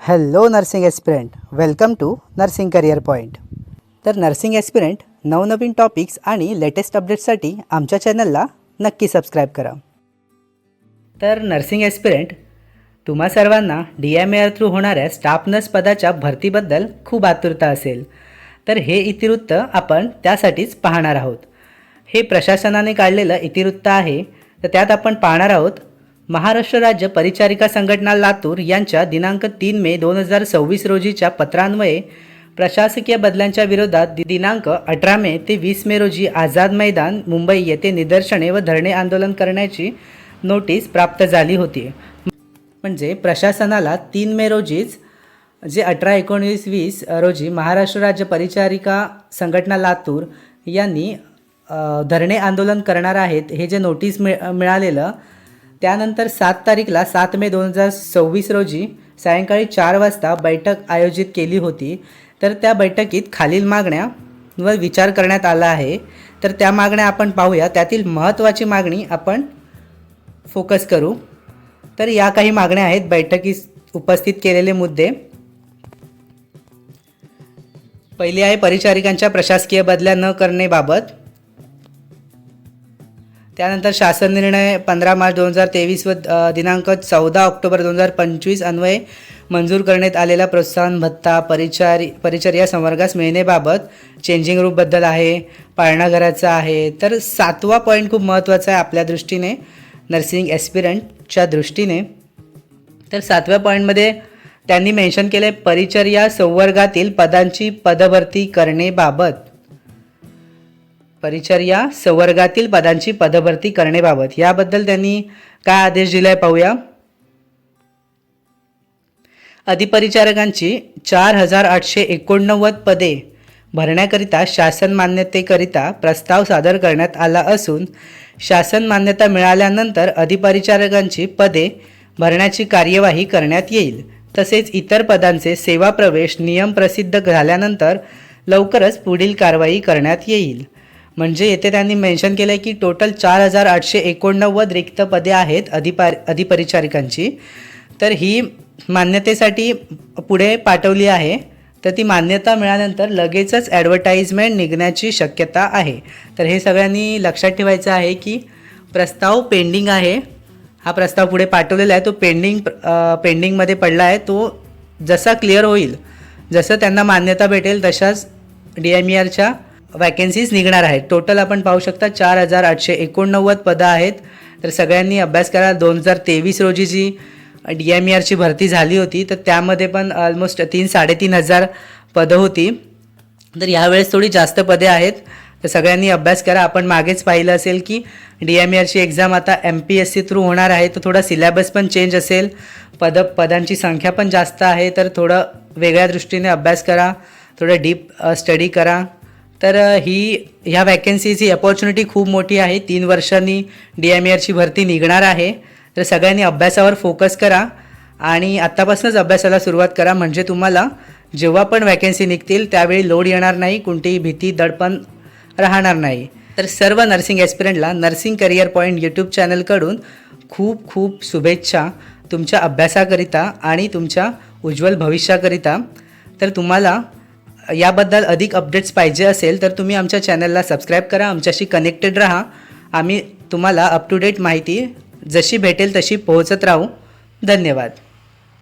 Hello nursing aspirant, welcome to nursing career point. तर nursing aspirant नवनवीन topics आणि latest अपडेट्ससाठी आमच्या चॅनलला नक्की सबस्क्राईब करा. तर नर्सिंग ॲस्पिरंट तुम्हा सर्वांना DMAR थ्रू होणाऱ्या स्टाफ नर्स पदाच्या भरतीबद्दल खूप आतुरता असेल. तर हे इतिवृत्त आपण त्यासाठीच पाहणार आहोत. हे प्रशासनाने काढलेलं इतिवृत्त आहे. तर त्यात आपण पाहणार आहोत महाराष्ट्र राज्य परिचारिका संघटना लातूर यांच्या दिनांक 3 मे 2026 रोजीच्या पत्रान्वये प्रशासकीय बदल्यांच्या विरोधात दिनांक 18 मे ते 20 मे रोजी आझाद मैदान मुंबई येथे निदर्शने व धरणे आंदोलन करण्याची नोटीस प्राप्त झाली होती. म्हणजे प्रशासनाला 3 मे रोजीच जे 18, 19, 20 रोजी महाराष्ट्र राज्य परिचारिका संघटना लातूर यांनी धरणे आंदोलन करणार आहेत हे जे नोटीस मिळालेलं, त्यानंतर 7 तारीखला 7 मे 2026 रोजी सायंकाळी 4 वाजता बैठक आयोजित केली होती. तर त्या बैठकीत खालील मागण्यांवर विचार करण्यात आला आहे. तर त्या मागण्या आपण पाहूया. त्यातील महत्त्वाची मागणी आपण फोकस करू. तर या काही मागण्या आहेत बैठकीत उपस्थित केलेले मुद्दे. पहिली आहे परिचारिकांच्या प्रशासकीय बदल्या न करण्याबाबत. त्यानंतर शासन निर्णय 15 मार्च 2023 व दिनांक 14 ऑक्टोबर 2025 अन्वये मंजूर करण्यात आलेला प्रोत्साहन भत्ता परिचर्या संवर्गास मिळण्याबाबत चेंजिंग रूपबद्दल आहे, पाळणाघराचा आहे. तर 7वा पॉईंट खूप महत्त्वाचा आहे आपल्या दृष्टीने, नर्सिंग ॲस्पिरंटच्या दृष्टीने. तर 7व्या पॉईंटमध्ये त्यांनी मेन्शन केले परिचर्या संवर्गातील पदांची पदभरती करण्याबाबत. परिचर्या संवर्गातील पदांची पदभरती करण्याबाबत याबद्दल त्यांनी काय आदेश दिलाय पाहूया. अधिपरिचारकांची 4889 पदे भरण्याकरिता शासन मान्यतेकरिता प्रस्ताव सादर करण्यात आला असून शासन मान्यता मिळाल्यानंतर अधिपरिचारकांची पदे भरण्याची कार्यवाही करण्यात येईल. तसेच इतर पदांचे सेवा प्रवेश नियम प्रसिद्ध झाल्यानंतर लवकरच पुढील कारवाई करण्यात येईल. म्हणजे येथे त्यांनी मेन्शन केलं आहे की टोटल 4889 रिक्त पदे आहेत अधिपरिचारिकांची. तर ही मान्यतेसाठी पुढे पाठवली आहे. तर ती मान्यता मिळाल्यानंतर लगेचच ॲडव्हर्टाइजमेंट निघण्याची शक्यता आहे. तर हे सगळ्यांनी लक्षात ठेवायचं आहे की प्रस्ताव पेंडिंग आहे. हा प्रस्ताव पुढे पाठवलेला आहे, तो पेंडिंगमध्ये पडला आहे. तो जसा क्लिअर होईल, जसं त्यांना मान्यता भेटेल तशाच DMARच्या वॅकन्सीज निघणार आहेत. टोटल आपण पाहू शकता 4889 पदं आहेत. तर सगळ्यांनी अभ्यास करा. 2023 रोजी जी DMARची भरती झाली होती तर त्यामध्ये पण ऑलमोस्ट 3-3.5 पदं होती. तर यावेळेस थोडी जास्त पदे आहेत. तर सगळ्यांनी अभ्यास करा. आपण मागेच पाहिलं असेल की DMARची एक्झाम आता MPSC थ्रू होणार आहे. तर थोडा सिलेबस पण चेंज असेल, पदांची संख्या पण जास्त आहे. तर थोडं वेगळ्या दृष्टीने अभ्यास करा, थोडं डीप स्टडी करा. तर ह्या वॅकन्सीची अपॉर्च्युनिटी खूप मोठी आहे. 3 वर्षांनी DMARची भरती निघणार आहे. तर सगळ्यांनी अभ्यासावर फोकस करा आणि आत्तापासूनच अभ्यासाला सुरुवात करा. म्हणजे तुम्हाला जेव्हा पण वॅकन्सी निघतील त्यावेळी लोड येणार नाही, कोणतीही भीती दडपण राहणार नाही. तर सर्व नर्सिंग ॲस्पिरंटला नर्सिंग करिअर पॉईंट यूट्यूब चॅनलकडून खूप खूप शुभेच्छा तुमच्या अभ्यासाकरिता आणि तुमच्या उज्ज्वल भविष्याकरिता. तर तुम्हाला याबद्दल अधिक अपडेट्स पाहिजे असेल तर तुम्ही आमच्या चॅनलला सबस्क्राईब करा, आमच्याशी कनेक्टेड राहा. आम्ही तुम्हाला अप टू डेट माहिती जशी भेटेल तशी पोहोचत राहू. धन्यवाद.